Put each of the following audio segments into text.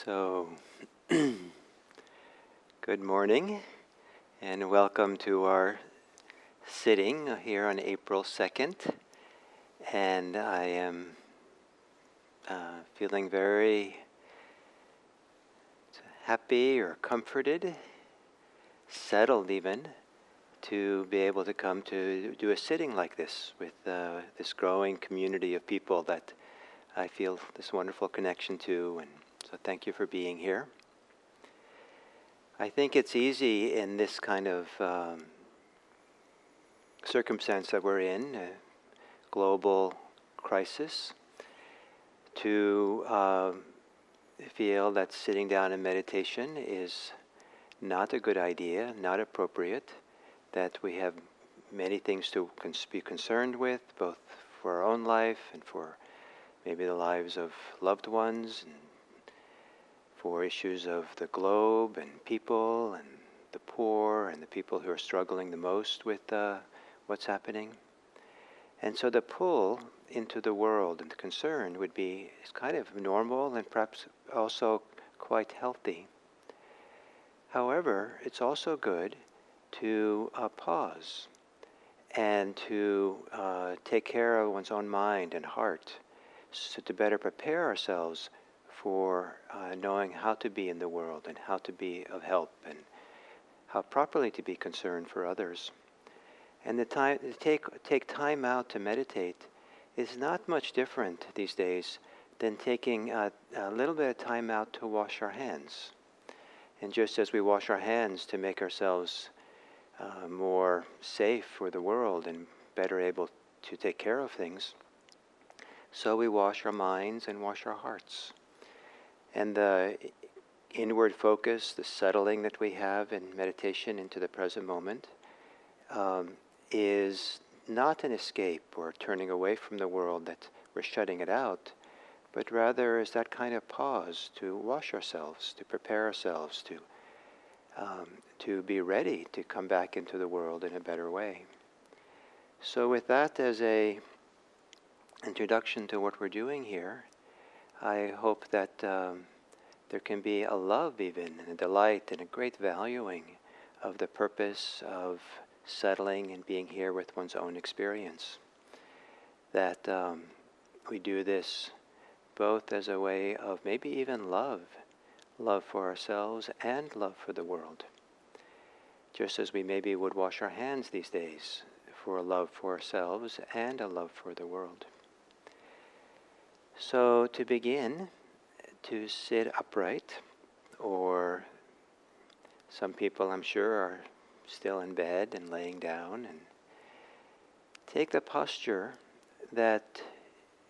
So, good morning and welcome to our sitting here on April 2nd. And I am feeling very happy or comforted, settled even, to be able to come to do a sitting like this with this growing community of people that I feel this wonderful connection to. And so thank you for being here. I think it's easy in this kind of circumstance that we're in, a global crisis, to feel that sitting down in meditation is not a good idea, not appropriate, that we have many things to be concerned with, both for our own life and for maybe the lives of loved ones, and for issues of the globe and people and the poor and the people who are struggling the most with what's happening. And so the pull into the world and the concern would be kind of normal and perhaps also quite healthy. However, it's also good to pause and to take care of one's own mind and heart, so to better prepare ourselves for knowing how to be in the world and how to be of help and how properly to be concerned for others. And the time to take time out to meditate is not much different these days than taking a little bit of time out to wash our hands. And just as we wash our hands to make ourselves more safe for the world and better able to take care of things, so we wash our minds and wash our hearts. And the inward focus, the settling that we have in meditation into the present moment, is not an escape or turning away from the world, that we're shutting it out, but rather is that kind of pause to wash ourselves, to prepare ourselves, to be ready to come back into the world in a better way. So with that as a introduction to what we're doing here, I hope that there can be a love even, and a delight and a great valuing of the purpose of settling and being here with one's own experience. That we do this both as a way of maybe even love for ourselves and love for the world. Just as we maybe would wash our hands these days for a love for ourselves and a love for the world. So to begin, to sit upright, or some people I'm sure are still in bed and laying down, and take the posture that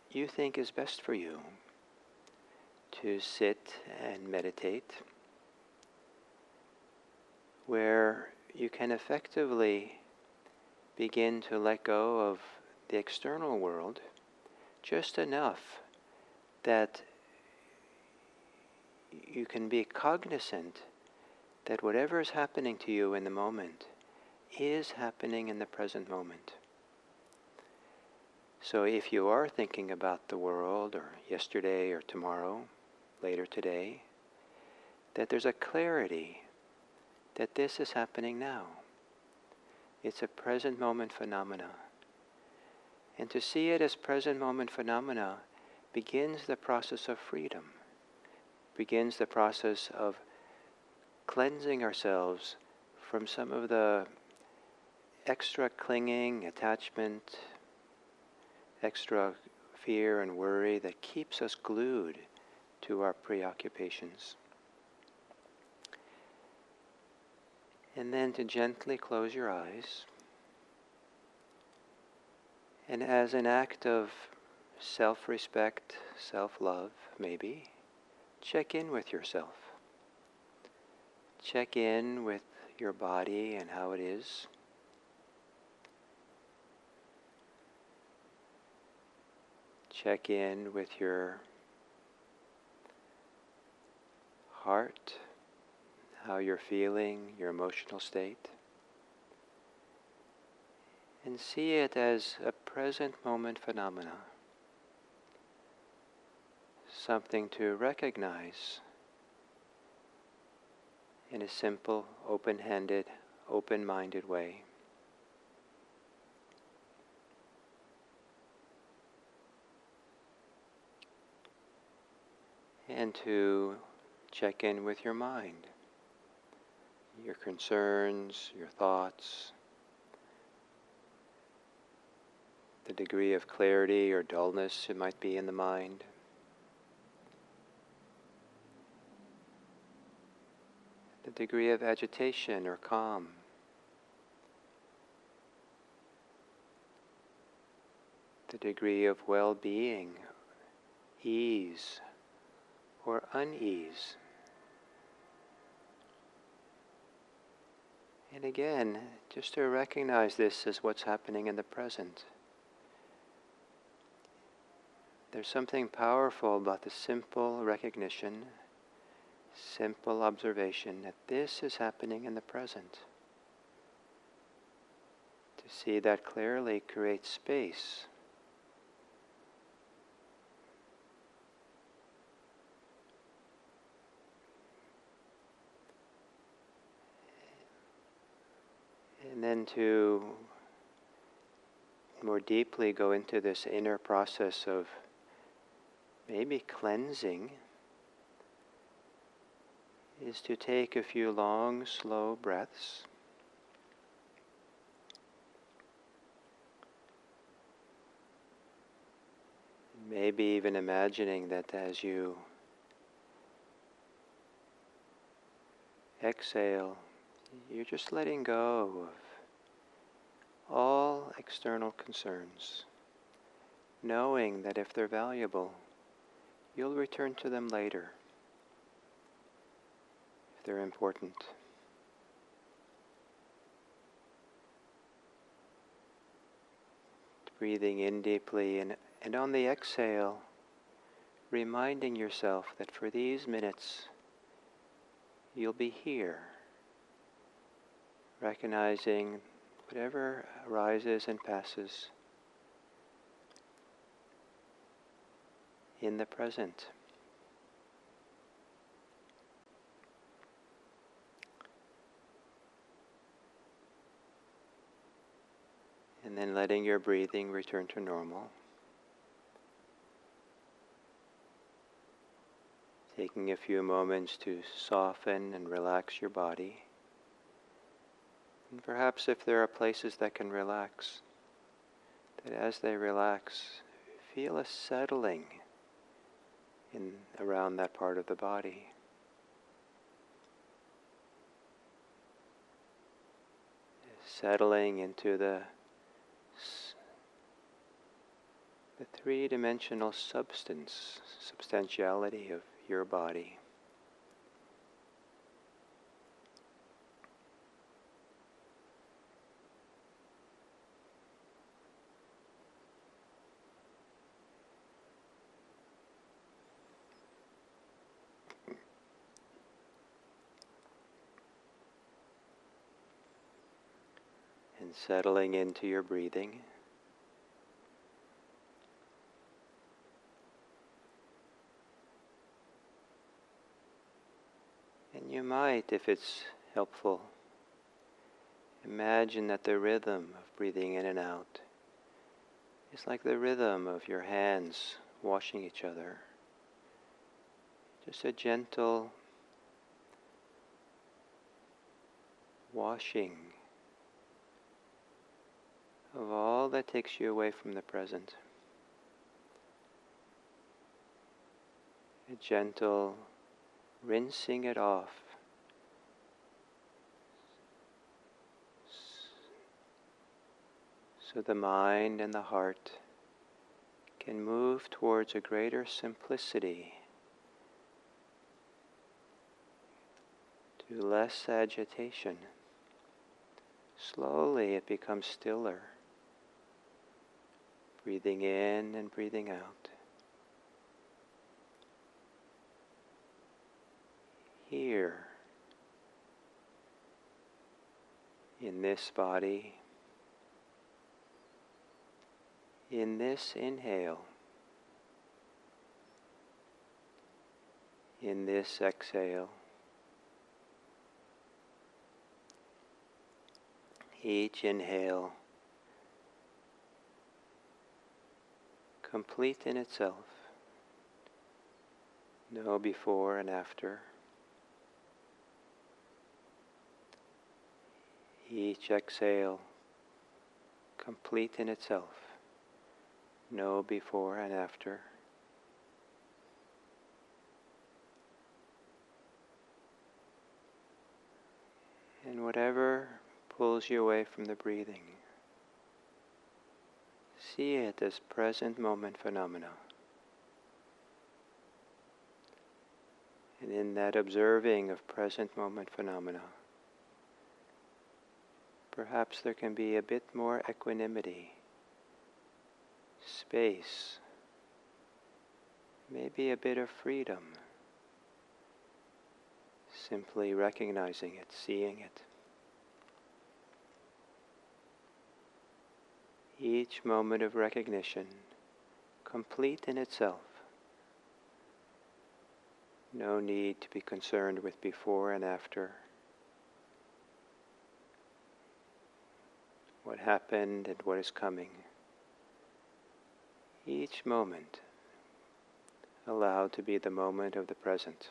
you think is best for you to sit and meditate, where you can effectively begin to let go of the external world just enough that you can be cognizant that whatever is happening to you in the moment is happening in the present moment. So if you are thinking about the world, or yesterday or tomorrow, later today, that there's a clarity that this is happening now. It's a present moment phenomena. And to see it as present moment phenomena begins the process of freedom, begins the process of cleansing ourselves from some of the extra clinging, attachment, extra fear and worry that keeps us glued to our preoccupations. And then to gently close your eyes, and as an act of self-respect, self-love, maybe, check in with yourself. Check in with your body and how it is. Check in with your heart, how you're feeling, your emotional state. And see it as a present moment phenomena. Something to recognize in a simple, open-handed, open-minded way. And to check in with your mind, your concerns, your thoughts, the degree of clarity or dullness it might be in the mind. The degree of agitation or calm. The degree of well-being, ease, or unease. And again, just to recognize this as what's happening in the present. There's something powerful about the simple recognition, simple observation that this is happening in the present. To see that clearly creates space. And then to more deeply go into this inner process of maybe cleansing is to take a few long, slow breaths. Maybe even imagining that as you exhale, you're just letting go of all external concerns, knowing that if they're valuable, you'll return to them later, if they're important. Breathing in deeply, and on the exhale, reminding yourself that for these minutes, you'll be here, recognizing whatever arises and passes in the present. And then letting your breathing return to normal. Taking a few moments to soften and relax your body. And perhaps if there are places that can relax, that as they relax, feel a settling in around that part of the body. Settling into the three-dimensional substantiality of your body. And settling into your breathing. And you might, if it's helpful, imagine that the rhythm of breathing in and out is like the rhythm of your hands washing each other. Just a gentle washing of all that takes you away from the present. A gentle rinsing it off. So the mind and the heart can move towards a greater simplicity, to less agitation. Slowly it becomes stiller, breathing in and breathing out. Here, in this body, in this inhale, in this exhale, Each inhale, complete in itself, no before and after. Each exhale, complete in itself, no before and after. And whatever pulls you away from the breathing, see it as present moment phenomena. And in that observing of present moment phenomena, perhaps there can be a bit more equanimity, space, maybe a bit of freedom, simply recognizing it, seeing it. Each moment of recognition, complete in itself. No need to be concerned with before and after. What happened and what is coming. Each moment allowed to be the moment of the present.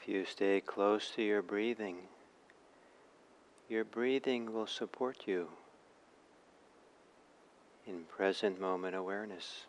If you stay close to your breathing will support you in present moment awareness.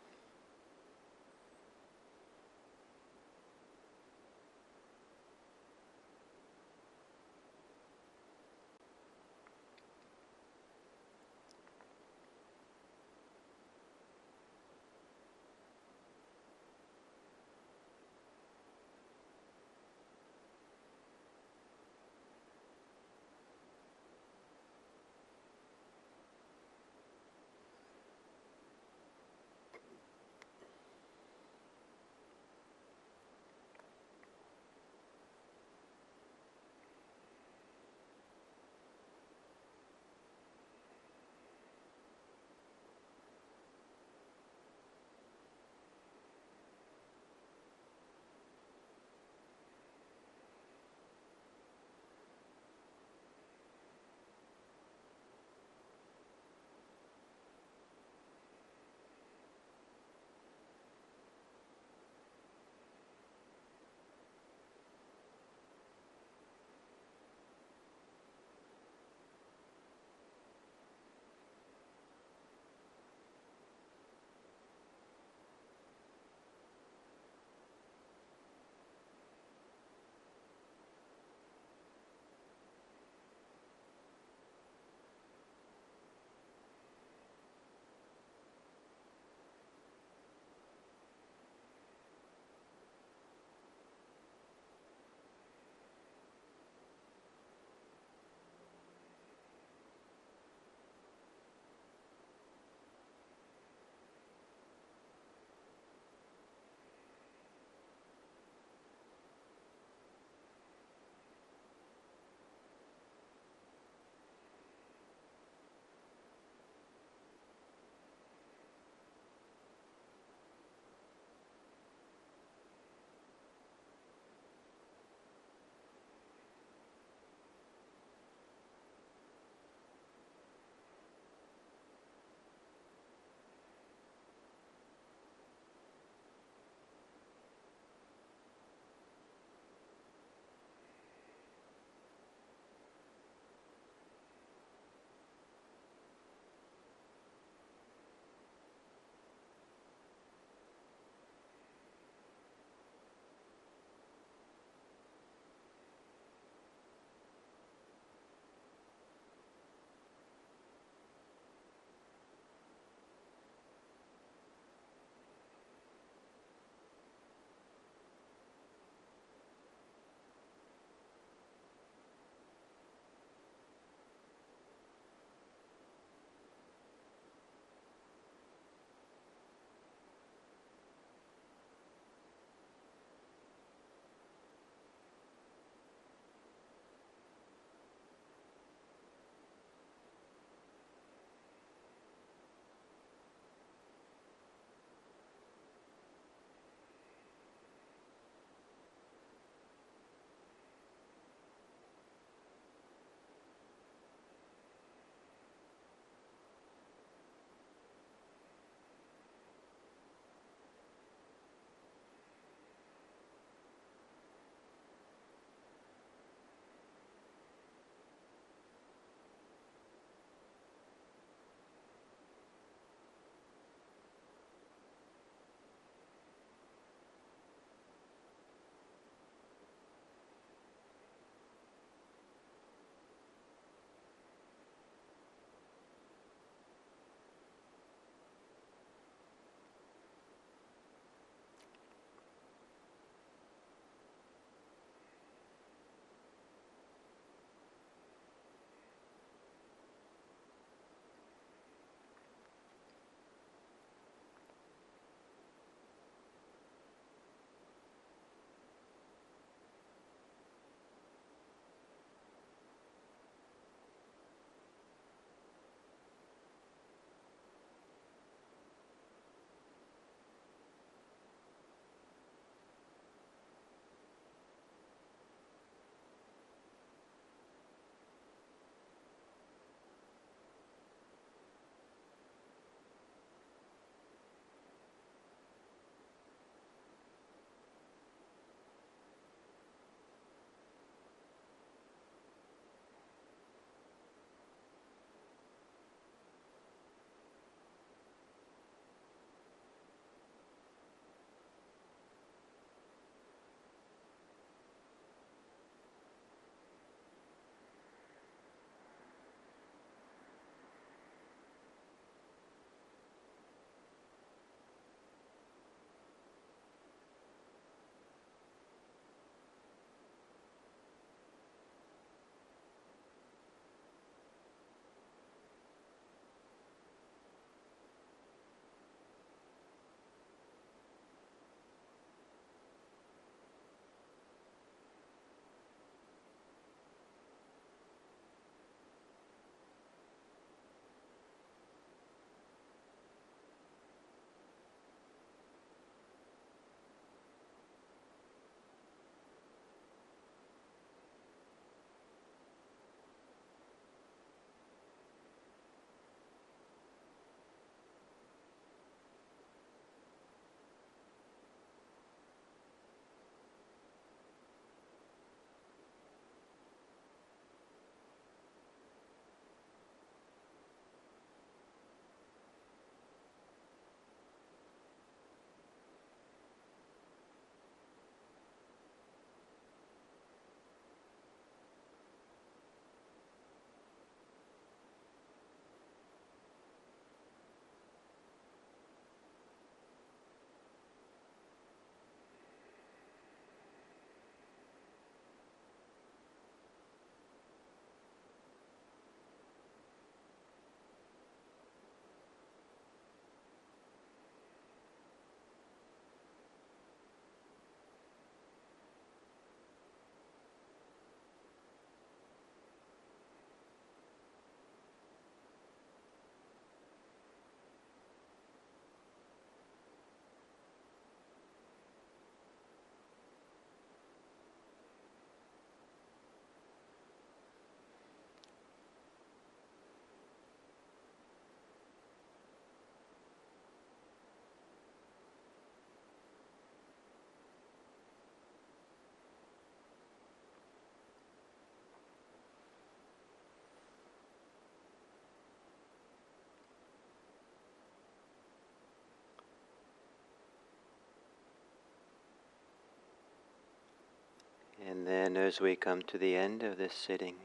And then as we come to the end of this sitting,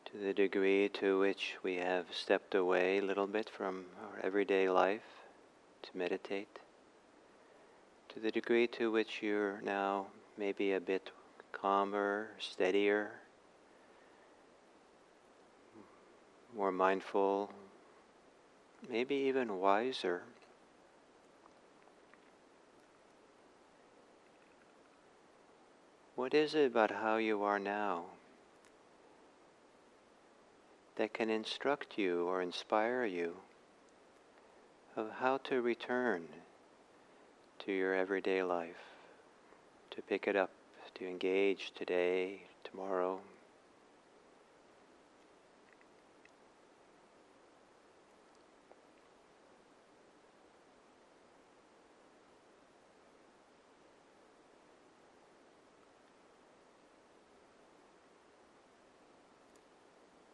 to the degree to which we have stepped away a little bit from our everyday life to meditate, to the degree to which you're now maybe a bit calmer, steadier, more mindful, maybe even wiser. What is it about how you are now that can instruct you or inspire you of how to return to your everyday life, to pick it up, to engage today, tomorrow?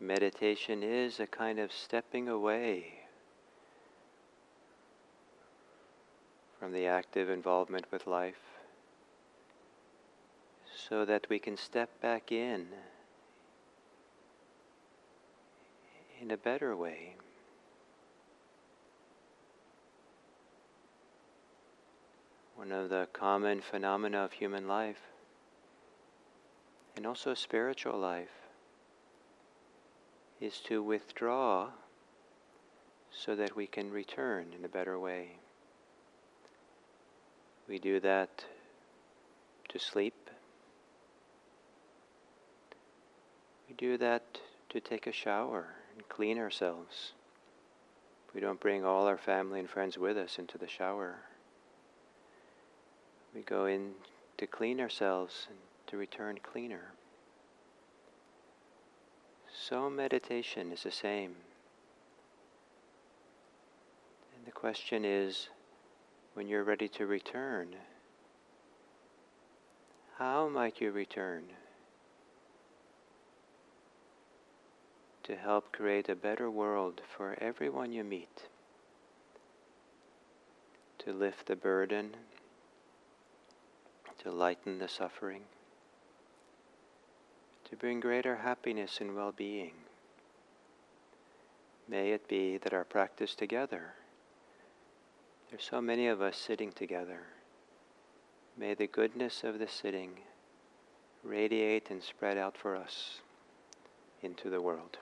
Meditation is a kind of stepping away from the active involvement with life so that we can step back in a better way. One of the common phenomena of human life, and also spiritual life, is to withdraw so that we can return in a better way. We do that to sleep. We do that to take a shower and clean ourselves. We don't bring all our family and friends with us into the shower. We go in to clean ourselves and to return cleaner. So meditation is the same. And the question is, when you're ready to return, how might you return to help create a better world for everyone you meet, to lift the burden, to lighten the suffering, to bring greater happiness and well-being? May it be that our practice together, there's so many of us sitting together, may the goodness of the sitting radiate and spread out for us into the world.